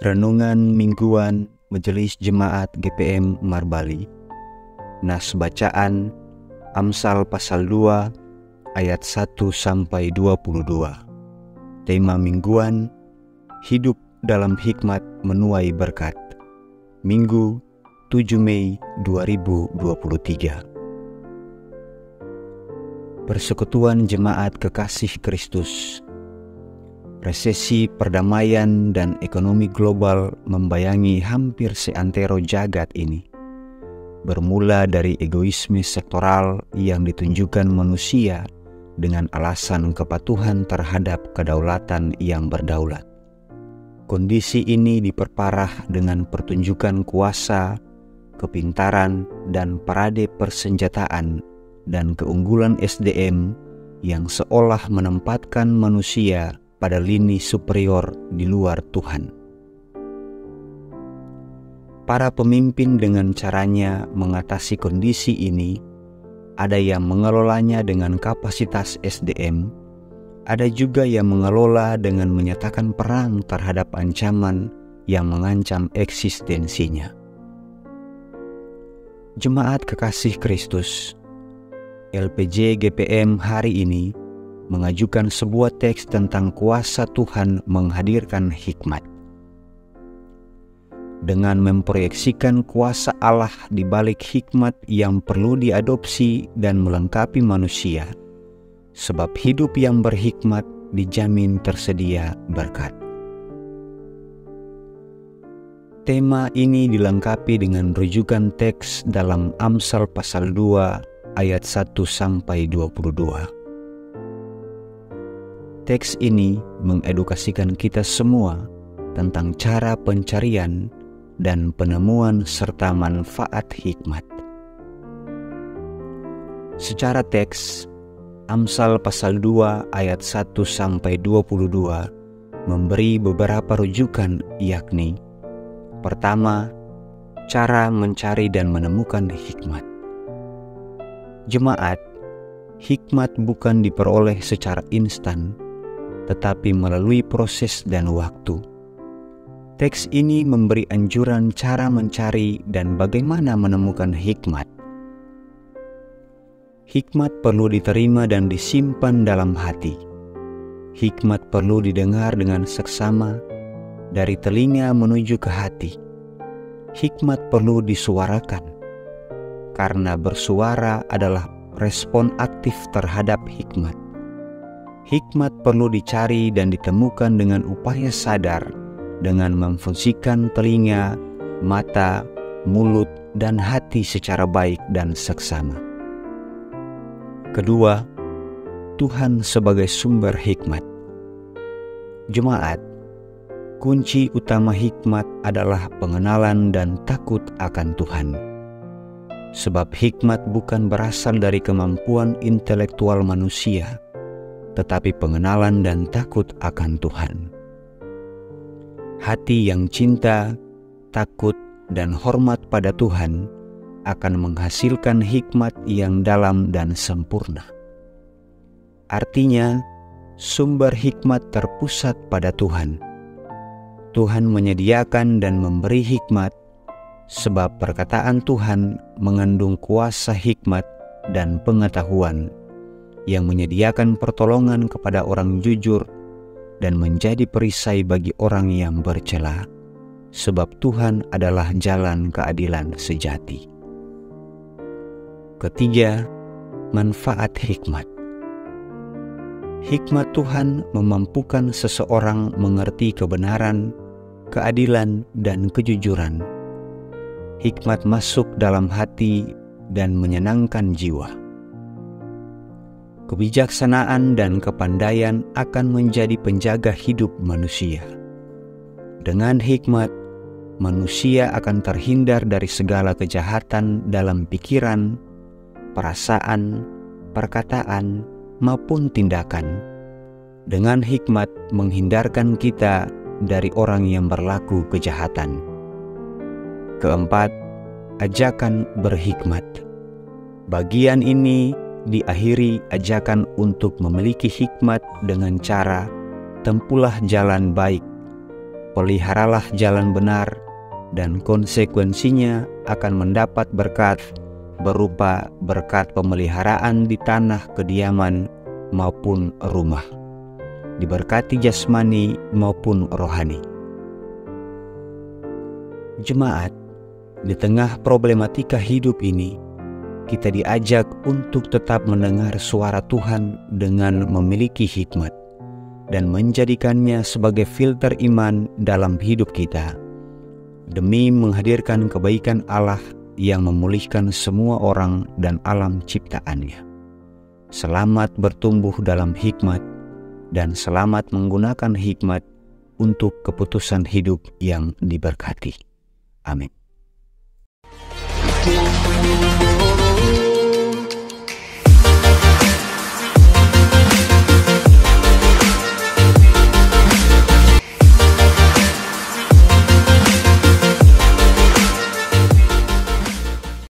Renungan Mingguan Majelis Jemaat GPM Marbali. Nas bacaan Amsal pasal 2 ayat 1-22. Tema mingguan Hidup dalam hikmat menuai berkat. Minggu 7 Mei 2023. Persekutuan Jemaat Kekasih Kristus. Resesi perdamaian dan ekonomi global membayangi hampir seantero jagat ini. Bermula dari egoisme sektoral yang ditunjukkan manusia dengan alasan kepatuhan terhadap kedaulatan yang berdaulat. Kondisi ini diperparah dengan pertunjukan kuasa, kepintaran, dan parade persenjataan dan keunggulan SDM yang seolah menempatkan manusia pada lini superior di luar Tuhan. Para pemimpin dengan caranya mengatasi kondisi ini, ada yang mengelolanya dengan kapasitas SDM, ada juga yang mengelola dengan menyatakan perang terhadap ancaman yang mengancam eksistensinya. Jemaat Kekasih Kristus, LPJ GPM hari ini mengajukan sebuah teks tentang kuasa Tuhan menghadirkan hikmat. Dengan memproyeksikan kuasa Allah di balik hikmat yang perlu diadopsi dan melengkapi manusia, sebab hidup yang berhikmat dijamin tersedia berkat. Tema ini dilengkapi dengan rujukan teks dalam Amsal pasal 2 ayat 1-22. Teks ini mengedukasikan kita semua tentang cara pencarian dan penemuan serta manfaat hikmat. Secara teks, Amsal pasal 2 ayat 1-22 memberi beberapa rujukan, yakni: pertama, cara mencari dan menemukan hikmat. Jemaat, hikmat bukan diperoleh secara instan, tetapi melalui proses dan waktu. Teks ini memberi anjuran cara mencari dan bagaimana menemukan hikmat. Hikmat perlu diterima dan disimpan dalam hati. Hikmat perlu didengar dengan seksama, dari telinga menuju ke hati. Hikmat perlu disuarakan, karena bersuara adalah respon aktif terhadap hikmat. Hikmat perlu dicari dan ditemukan dengan upaya sadar, dengan memfungsikan telinga, mata, mulut, dan hati secara baik dan seksama. Kedua, Tuhan sebagai sumber hikmat. Jemaat, kunci utama hikmat adalah pengenalan dan takut akan Tuhan. Sebab hikmat bukan berasal dari kemampuan intelektual manusia, tetapi pengenalan dan takut akan Tuhan. Hati yang cinta, takut, dan hormat pada Tuhan akan menghasilkan hikmat yang dalam dan sempurna. Artinya, sumber hikmat terpusat pada Tuhan. Tuhan menyediakan dan memberi hikmat, sebab perkataan Tuhan mengandung kuasa hikmat dan pengetahuan yang menyediakan pertolongan kepada orang jujur dan menjadi perisai bagi orang yang bercela, sebab Tuhan adalah jalan keadilan sejati. Ketiga, manfaat hikmat. Hikmat Tuhan memampukan seseorang mengerti kebenaran, keadilan, dan kejujuran. Hikmat masuk dalam hati dan menyenangkan jiwa. Kebijaksanaan dan kepandaian akan menjadi penjaga hidup manusia. Dengan hikmat, manusia akan terhindar dari segala kejahatan dalam pikiran, perasaan, perkataan, maupun tindakan. Dengan hikmat menghindarkan kita dari orang yang berlaku kejahatan. Keempat, ajakan berhikmat. Bagian ini diakhiri ajakan untuk memiliki hikmat dengan cara tempuhlah jalan baik, peliharalah jalan benar, dan konsekuensinya akan mendapat berkat berupa berkat pemeliharaan di tanah kediaman maupun rumah, diberkati jasmani maupun rohani. Jemaat, di tengah problematika hidup ini, kita diajak untuk tetap mendengar suara Tuhan dengan memiliki hikmat dan menjadikannya sebagai filter iman dalam hidup kita, demi menghadirkan kebaikan Allah yang memulihkan semua orang dan alam ciptaannya. Selamat bertumbuh dalam hikmat, dan selamat menggunakan hikmat untuk keputusan hidup yang diberkati. Amin.